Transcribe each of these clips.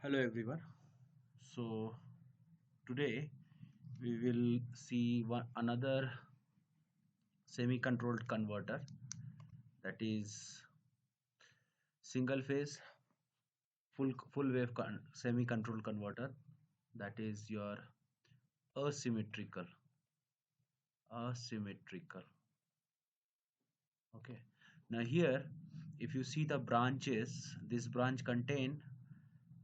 Hello everyone. So today we will see another semi-controlled converter, that is single phase full wave semi-controlled converter, that is your asymmetrical. Okay. Now here, if you see the branches, this branch contain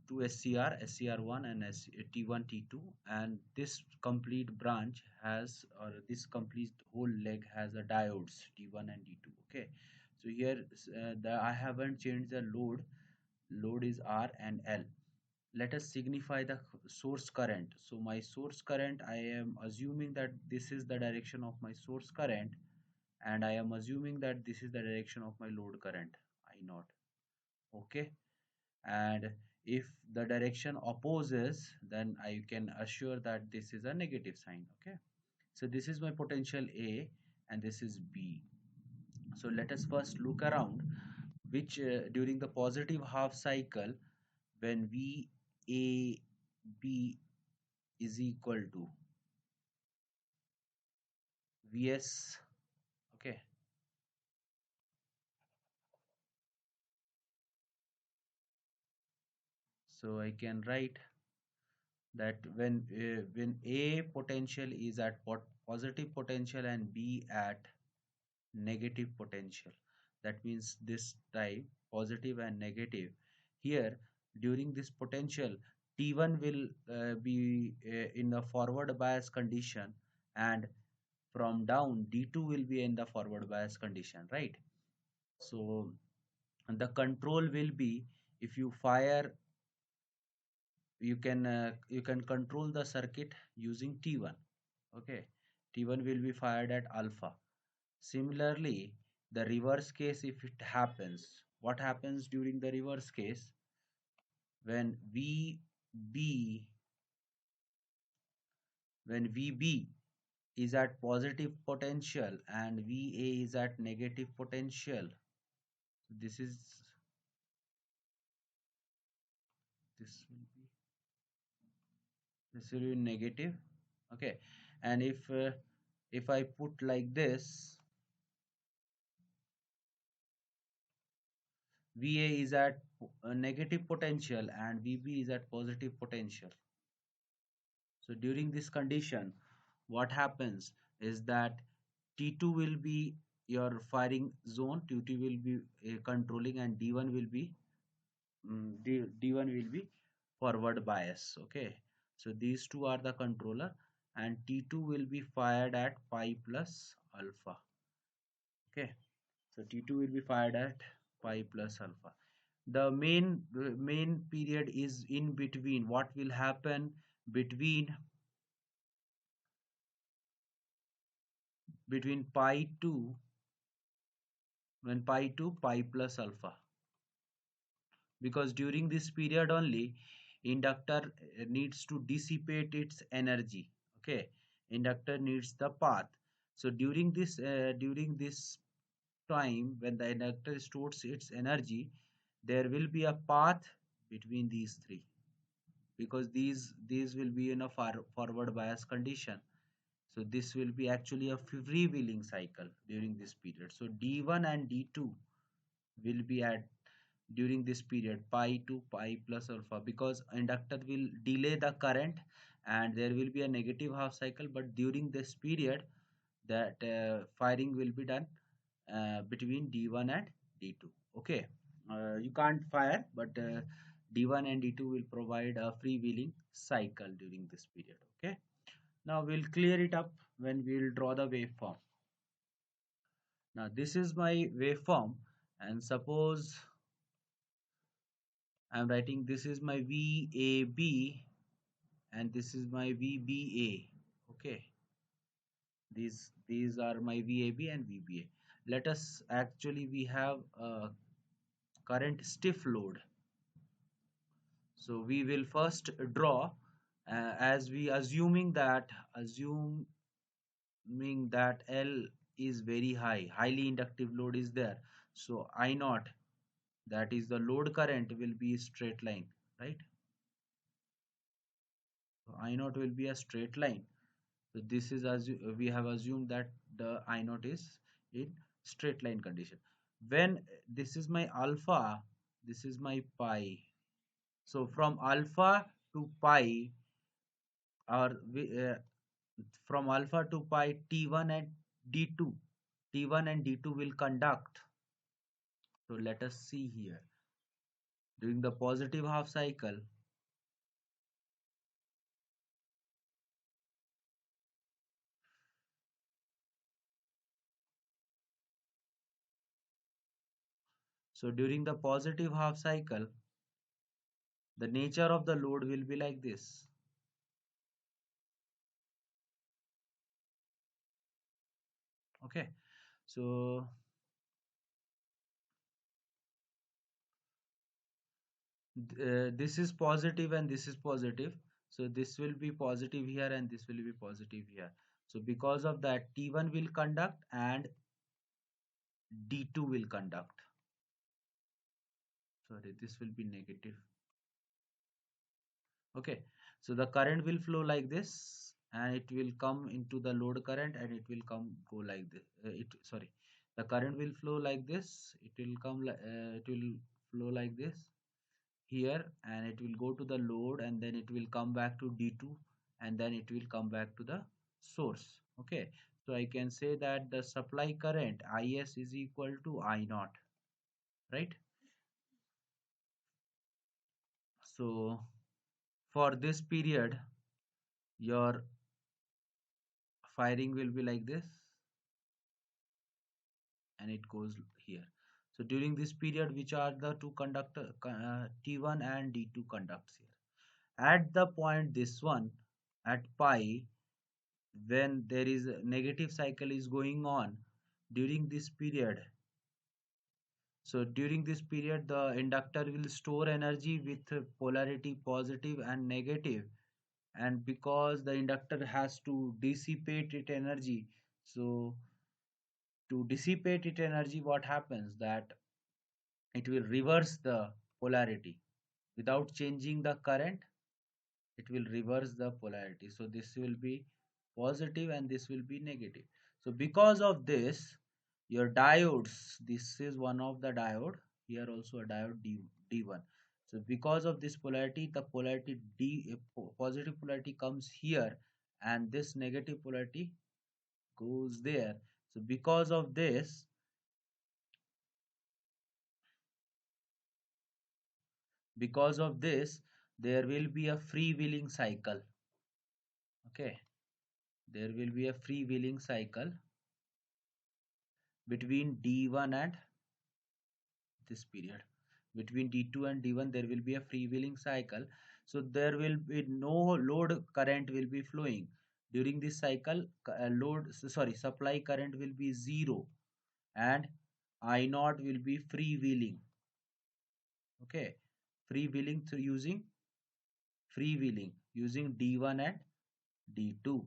two SCR1 and T1, T2, and this complete branch has, or this complete whole leg has a diodes T1 and T2. Okay, so here I haven't changed the load is R and L. Let us signify the source current. So my source current, I am assuming that this is the direction of my source current, and I am assuming that this is the direction of my load current, I naught. Okay, and if the direction opposes, then I can assure that this is a negative sign. Okay, so this is my potential A and this is B. So let us first look around which during the positive half cycle, when VAB is equal to Vs. Okay, so I can write that when A potential is at positive potential and B at negative potential, that means this type positive and negative, here during this potential T1 will be in the forward bias condition, and from down D2 will be in the forward bias condition, right? So the control will be, if you fire, you can control the circuit using T1. Okay, T1 will be fired at alpha. Similarly, the reverse case, if it happens, what happens during the reverse case? When VB when VB is at positive potential and VA is at negative potential, this is this will be this will be negative. Okay, and if I put like this, VA is at negative potential and VB is at positive potential. So during this condition, what happens is that T2 will be your firing zone, T2 will be controlling, and D1 will be D1 will be forward bias. Okay, so these two are the controller, and T2 will be fired at pi plus alpha. Okay, so T2 will be fired at pi plus alpha. The main period is in between. What will happen between pi to when pi to pi plus alpha, because during this period only inductor needs to dissipate its energy. Okay, inductor needs the path. So during this time, when the inductor stores its energy, there will be a path between these three, because these will be in a forward bias condition. So this will be actually a freewheeling cycle during this period. So D1 and D2 will be at during this period pi to pi plus alpha, because inductor will delay the current and there will be a negative half cycle, but during this period that firing will be done between D1 and D2. Okay, you can't fire, but D1 and D2 will provide a freewheeling cycle during this period. Okay, now we'll clear it up when we'll draw the waveform. Now this is my waveform, and suppose I'm writing this is my VAB and this is my VBA. Okay, these are my VAB and VBA. Let us actually, we have a current stiff load. So we will first draw as we assuming that L is very high, highly inductive load is there. So I naught, that is the load current, will be straight line, right? So I naught will be a straight line. So this is as we have assumed that the I naught is in straight line condition. When this is my alpha, this is my pi. So from alpha to pi, or from alpha to pi, T1 and D2, T1 and D2 will conduct. So let us see here. During the positive half cycle, so during the positive half cycle, the nature of the load will be like this. Okay, so this is positive and this is positive. So this will be positive here and this will be positive here. So because of that, T1 will conduct and D2 will conduct. Sorry, this will be negative. Okay, so the current will flow like this and it will come into the load current and it will come go like this. The current will flow like this. It will flow like this here, and it will go to the load, and then it will come back to D2, and then it will come back to the source. Okay, so I can say that the supply current Is is equal to I naught, right? So for this period, your firing will be like this, and it goes here. So during this period, which are the two conductor T1 and D2 conducts here. At the point this one, at pi, when there is a negative cycle is going on during this period, so during this period the inductor will store energy with polarity positive and negative, and because the inductor has to dissipate its energy, so to dissipate its energy, what happens that it will reverse the polarity without changing the current. It will reverse the polarity, so this will be positive and this will be negative. So because of this, your diodes, this is one of the diode, here also a diode D1. So because of this polarity, the polarity positive polarity comes here, and this negative polarity goes there. So because of this there will be a freewheeling cycle. Okay, there will be a freewheeling cycle between D1 and this period. Between D2 and D1 there will be a freewheeling cycle, so there will be no load current will be flowing during this cycle. Supply current will be zero, and I naught will be freewheeling. Okay, freewheeling using D1 and D2.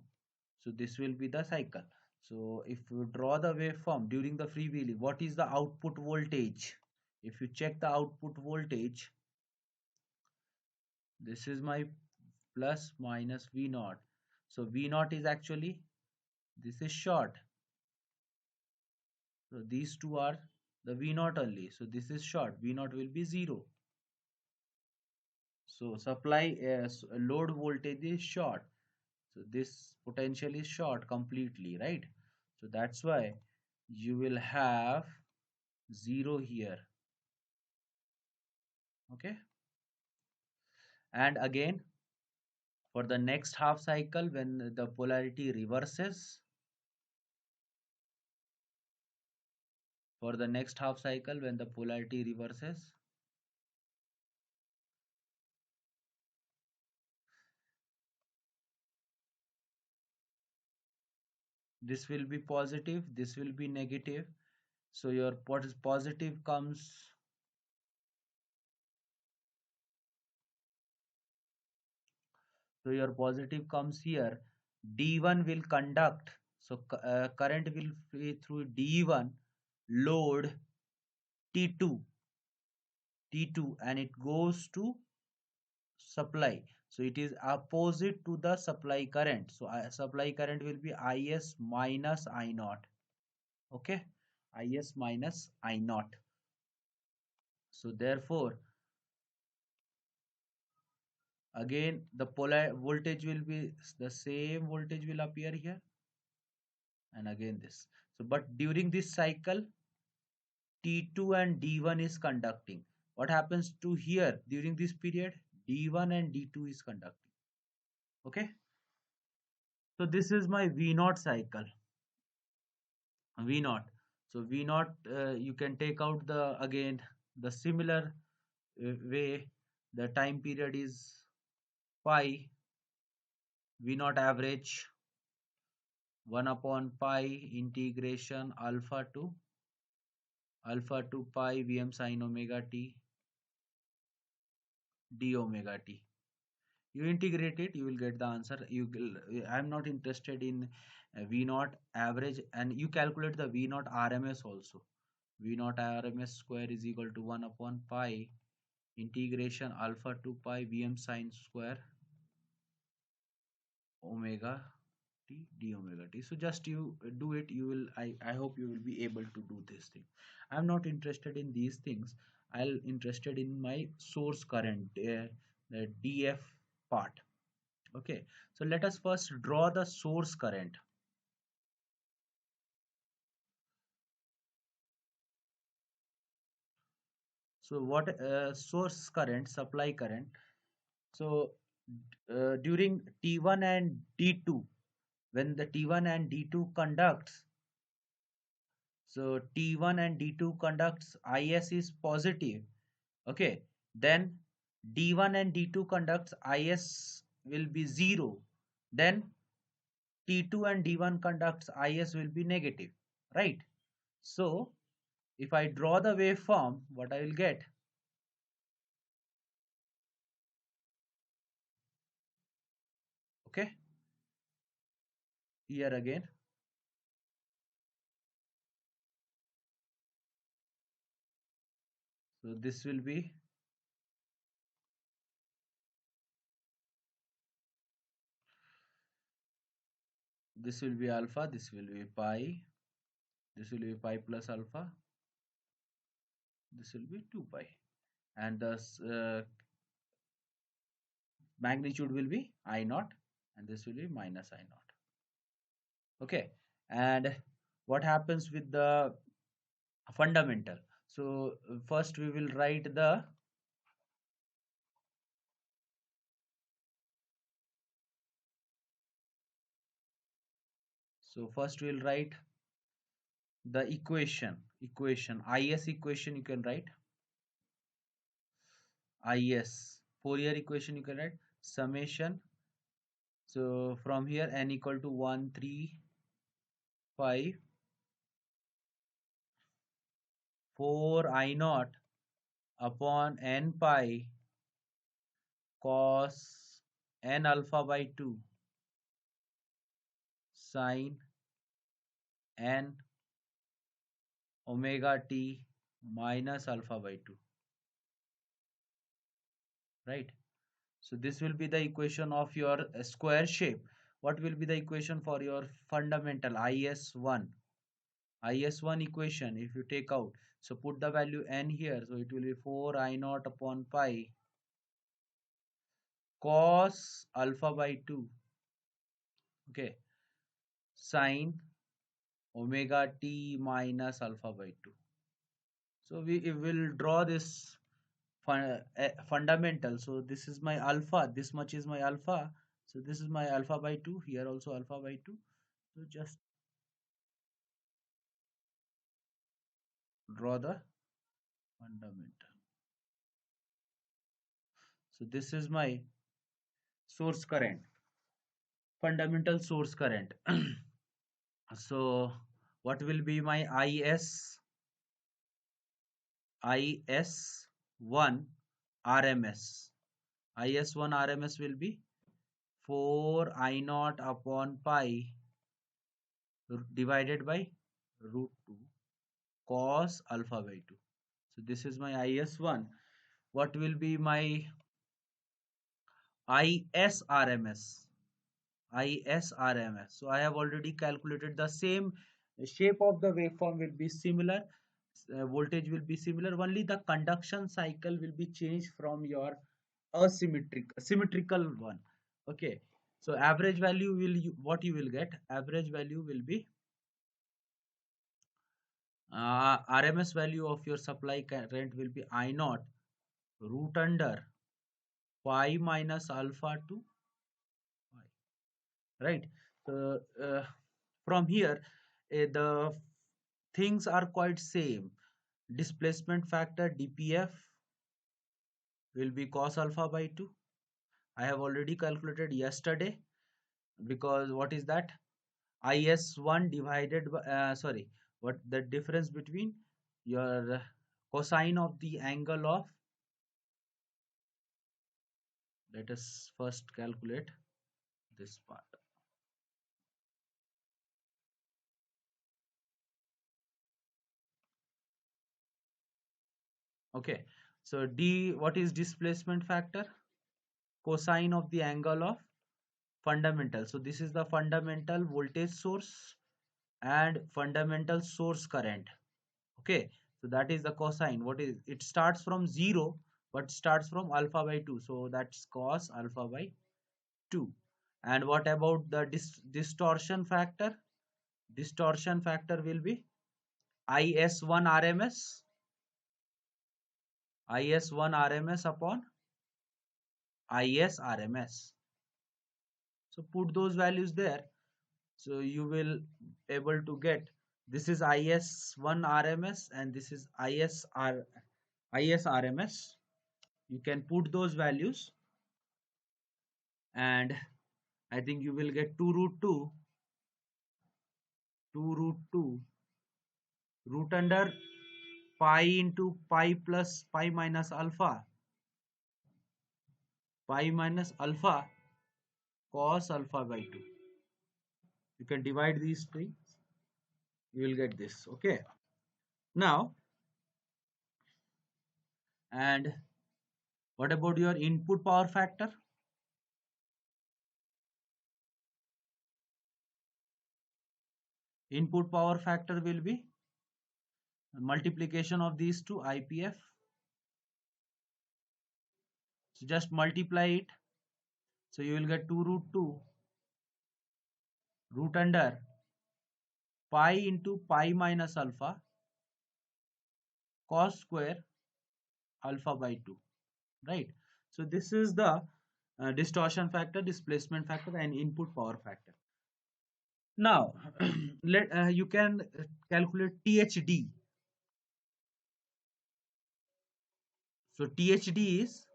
So this will be the cycle. So if you draw the waveform during the freewheeling, what is the output voltage? If you check the output voltage, this is my plus minus V naught. So V naught is actually, this is short. So these two are the V naught only. So this is short. V naught will be 0. So load voltage is short. So this potential is short completely, right? So that's why you will have 0 here. Okay. And again, for the next half cycle, when the polarity reverses, for the next half cycle, when the polarity reverses, this will be positive, this will be negative. So your positive comes, so your positive comes here. D1 will conduct, so current will flow through D1 load T2, and it goes to supply. So it is opposite to the supply current. So supply current will be Is minus I naught. Okay, Is minus I naught. So therefore, again the polar voltage will be the same voltage will appear here, and again this. So but during this cycle, T2 and D1 is conducting. What happens to here during this period? D1 and D2 is conducting. Okay. So this is my V naught cycle. V naught. So V naught, you can take out the again the similar way. The time period is pi. V naught average 1 upon pi integration alpha to pi Vm sin omega t d omega t. You integrate it, you will get the answer. I'm not interested in V naught average, and you calculate the V naught RMS also. V naught RMS square is equal to 1 upon pi integration alpha to pi Vm sin square omega t d omega t. So just you do it, you will, I hope you will be able to do this thing. I'm not interested in these things. I'll interested in my source current, the df part. Okay, so let us first draw the source current. So what source current, supply current. So during T1 and D2, when the T1 and D2 conducts, so T1 and D2 conducts, Is is positive. Okay, then D1 and D2 conducts, Is will be 0. Then T2 and D1 conducts, Is will be negative, right? So if I draw the waveform, what I will get? Okay, here again. So this will be alpha, this will be pi, this will be pi plus alpha, this will be 2 pi, and the magnitude will be I naught, and this will be minus I naught. Okay, and what happens with the fundamental? So first we will write the, so first we will write the equation Is equation. You can write Is Fourier equation. You can write summation. So from here n equal to 1 3 5 4 I naught upon n pi cos n alpha by 2 sin n omega t minus alpha by 2, right? So this will be the equation of your square shape. What will be the equation for your fundamental is1? Is1 equation, if you take out, so put the value n here, so it will be 4 I naught upon pi cos alpha by 2, okay, sin omega t minus alpha by 2. So we will draw this fundamental. So this is my alpha, this much is my alpha, so this is my alpha by 2, here also alpha by 2. So just draw the fundamental. So this is my source current, fundamental source current. So what will be my is1 RMS? Is1 RMS will be 4 I naught upon pi divided by root 2 cos alpha by 2. So this is my is1. What will be my ISRMS. ISRMS. So I have already calculated the same shape of the waveform will be similar, voltage will be similar, only the conduction cycle will be changed from your symmetrical one. Okay, so average value will what you will get, average value will be RMS value of your supply current will be I naught root under pi minus alpha to pi, right? So from here the things are quite same. Displacement factor dpf will be cos alpha by 2. I have already calculated yesterday, because what is that, is1 divided by sorry, what the difference between your cosine of the angle of, let us first calculate this part. Okay, so d, what is displacement factor, cosine of the angle of fundamental. So this is the fundamental voltage source and fundamental source current. Okay, so that is the cosine. What is it, starts from 0 but starts from alpha by 2, so that's cos alpha by 2. And what about the distortion factor? Distortion factor will be is1 rms, is1 rms upon is rms. So put those values there, so you will able to get, this is is1 rms and this is is rms. You can put those values, and I think you will get 2 root 2, 2 root 2 root under pi into pi plus pi minus alpha, pi minus alpha cos alpha by 2. You can divide these things, you will get this. Okay, now, and what about your input power factor? Input power factor will be multiplication of these two, IPF. So just multiply it, so you will get 2 root 2 root under pi into pi minus alpha cos square alpha by 2, right? So this is the distortion factor, displacement factor, and input power factor. Now let you can calculate THD. So THD is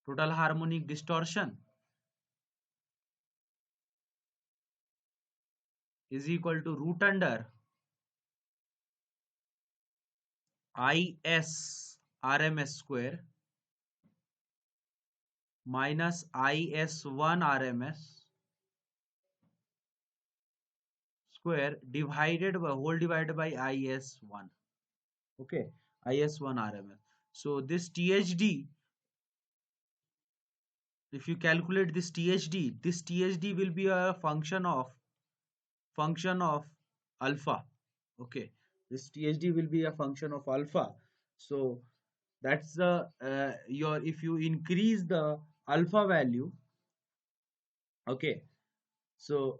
total harmonic distortion, is equal to root under IS RMS square minus IS1 RMS square divided by whole divided by IS1. Okay, IS1 RMS. So this THD, if you calculate this THD will be a function of alpha. Okay, this THD will be a function of alpha. So that's the your, if you increase the alpha value, okay, so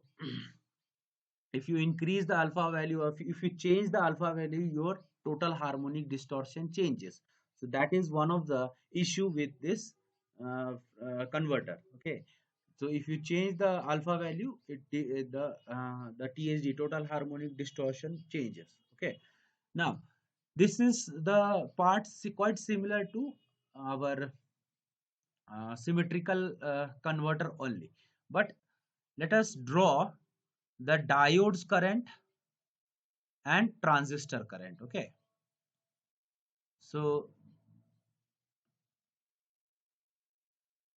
if you increase the alpha value, of if you change the alpha value, your total harmonic distortion changes. So that is one of the issue with this converter. Okay, so if you change the alpha value, the THD, total harmonic distortion, changes. Okay, now this is the part quite similar to our symmetrical converter only, but let us draw the diodes current and transistor current. Okay, so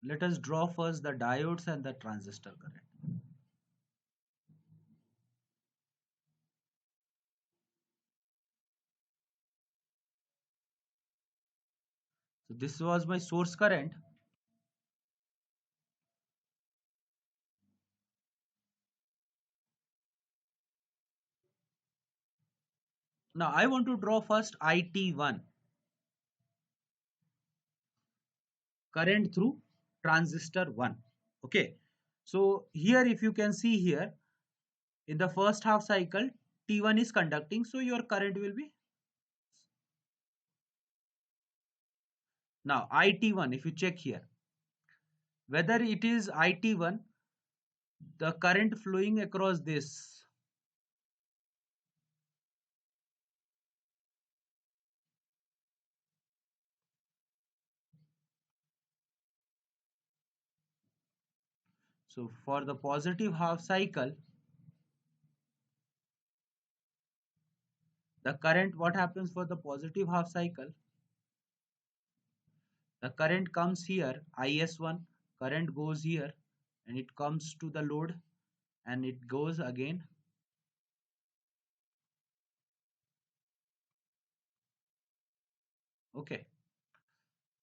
let us draw first the diodes and the transistor current. So this was my source current, Now I want to draw first IT1, current through transistor 1. Okay, so here if you can see here, in the first half cycle T1 is conducting, so your current will be, now IT1, if you check here whether it is IT1, the current flowing across this, so for the positive half cycle, the current, what happens for the positive half cycle, the current comes here, IS1, current goes here and it comes to the load and it goes again. Okay,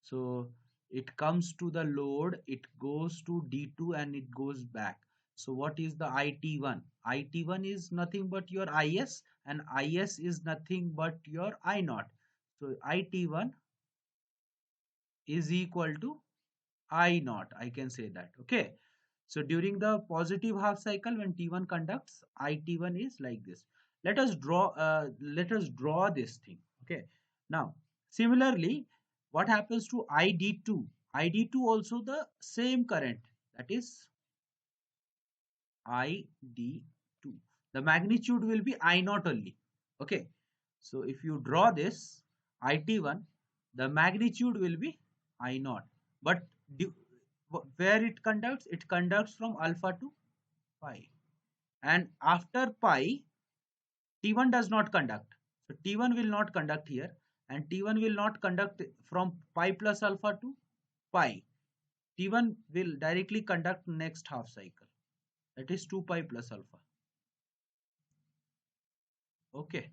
so it comes to the load, it goes to D2 and it goes back. So what is the IT1? IT1 is nothing but your IS, and IS is nothing but your I naught. So IT1 is equal to I naught, I can say that. Okay, so during the positive half cycle when T1 conducts, IT1 is like this. Let us draw this thing. Okay, now similarly, what happens to ID2? ID2 also the same current, that is ID2. The magnitude will be I naught only. Okay, so if you draw this IT1, the magnitude will be I naught. But where it conducts? It conducts from alpha to pi. And after pi, T1 does not conduct. So T1 will not conduct here. And T1 will not conduct from pi plus alpha to pi. T1 will directly conduct next half cycle. That is 2 pi plus alpha. Okay.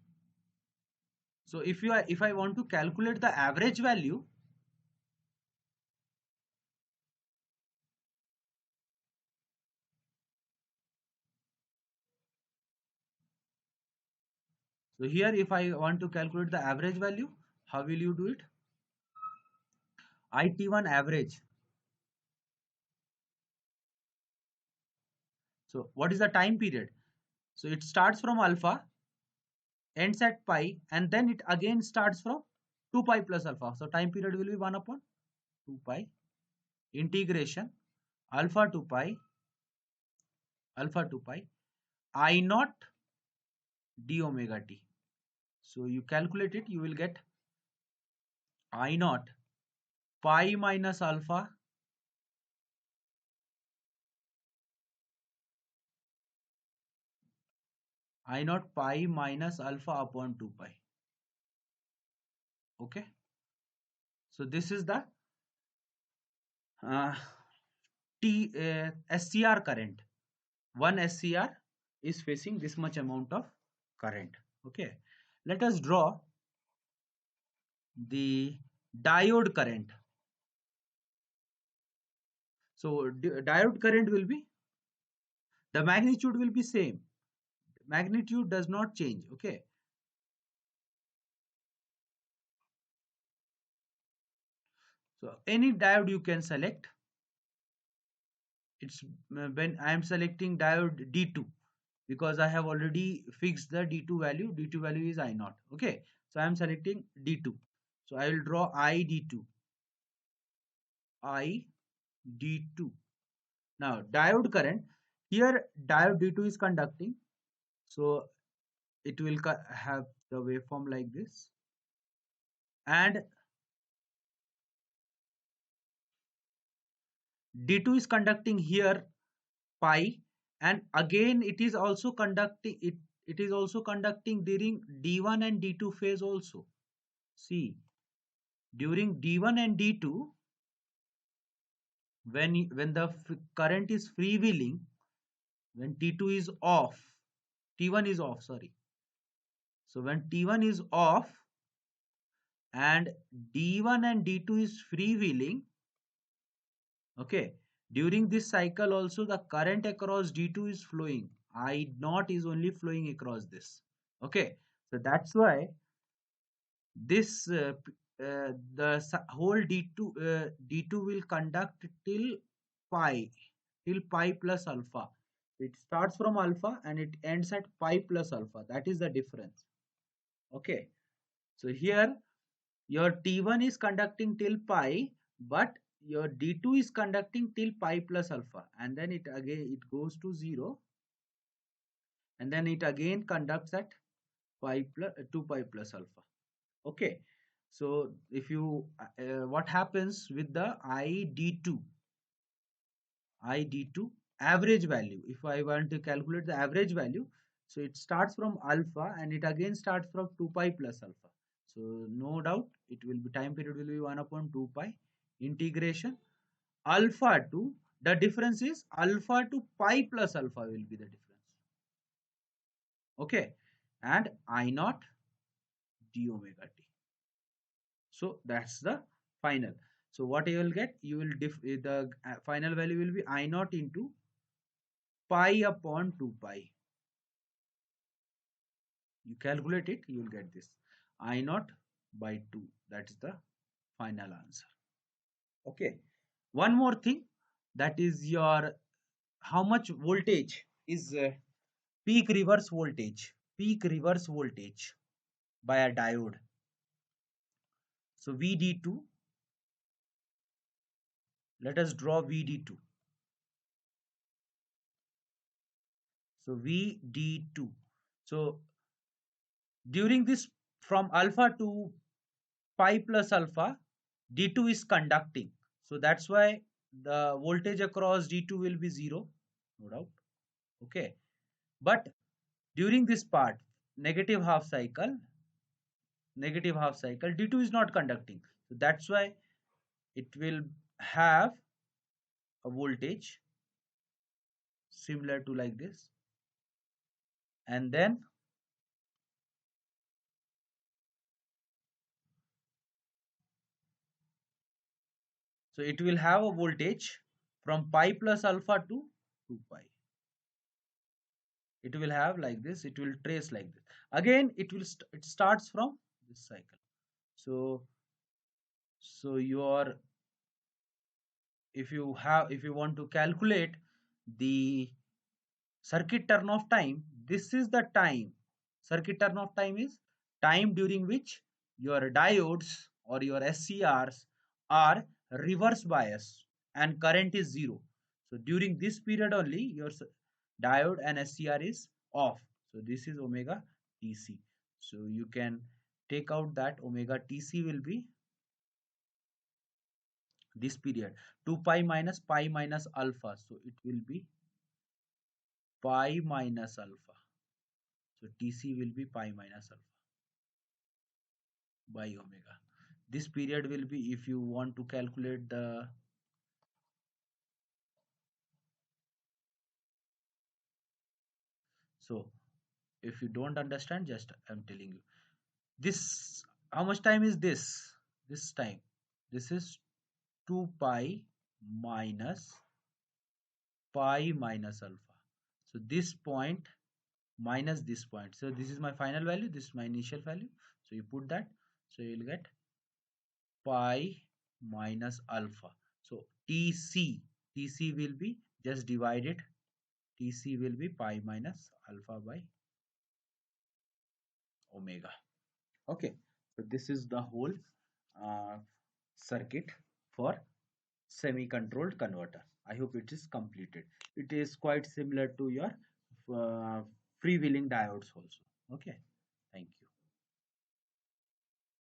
So if I want to calculate the average value, so here if I want to calculate the average value, how will you do it? IT1 average. So what is the time period? So it starts from alpha, ends at pi, and then it again starts from 2 pi plus alpha. So time period will be 1 upon 2 pi integration alpha to pi I naught d omega t. So you calculate it, you will get I naught pi minus alpha I naught pi minus alpha upon 2 pi. Okay, so this is the uh, SCR current. One SCR is facing this much amount of current. Okay, let us draw the diode current. So diode current will be, the magnitude will be same. Magnitude does not change. Okay, so any diode you can select. It's when I am selecting diode D2 because I have already fixed the D2 value. D2 value is I naught. Okay, so I am selecting D2. So I will draw ID2. ID2. Now diode current, here diode D2 is conducting, so it will have the waveform like this, and D2 is conducting here pi, and again it is also conducting it is also conducting during D1 and D2 phase also. See, during D1 and D2, when the current is freewheeling, when T2 is off, T1 is off, sorry. So when T1 is off and D1 and D2 is freewheeling, okay, during this cycle also the current across D2 is flowing. I naught is only flowing across this. Okay, So that's why this whole D2 will conduct till pi plus alpha. It starts from alpha and it ends at pi plus alpha. That is the difference. Okay. So here your T1 is conducting till pi, but your D2 is conducting till pi plus alpha, and then it goes to 0, and then it again conducts at 2 pi plus alpha. Okay. So if you what happens with the ID2 average value, if I want to calculate the average value, so it starts from alpha and it again starts from 2 pi plus alpha. So no doubt it will be, time period will be 1 upon 2 pi integration alpha to, the difference is alpha to pi plus alpha will be the difference. Okay. And I naught d omega t. So that's the final. So what you will get, you will the final value will be I naught into pi upon 2 pi. You calculate it, you will get this I naught by 2. That is the final answer. Okay. One more thing, that is your how much voltage is peak reverse voltage. Peak reverse voltage by a diode. So VD2, let us draw VD2. So VD2. So during this, from alpha to pi plus alpha, D2 is conducting. So that's why the voltage across D2 will be 0, no doubt. Okay. But during this part, negative half cycle, D2 is not conducting. So that's why it will have a voltage similar to like this. And then so it will have a voltage from pi plus alpha to 2 pi. It will have like this, it will trace like this. Again, it starts from this cycle. So your, if you want to calculate the circuit turn off time, this is the time. Circuit turn off time is time during which your diodes or your SCRs are reverse bias and current is 0. So during this period only your diode and SCR is off. So this is omega TC. So you can take out that omega TC will be this period 2 pi minus alpha. So it will be pi minus alpha. So TC will be pi minus alpha by omega. This period will be, if you want to calculate the, so if you don't understand, just I'm telling you this, how much time is this time, this is 2 pi minus pi minus alpha. So this point minus this point, so this is my final value, this is my initial value, so you put that, so you will get pi minus alpha. So TC will be just divided, TC will be pi minus alpha by omega. Okay, so this is the whole uh, circuit for semi-controlled converter. I hope it is completed. It is quite similar to your freewheeling diodes also. Okay, thank you.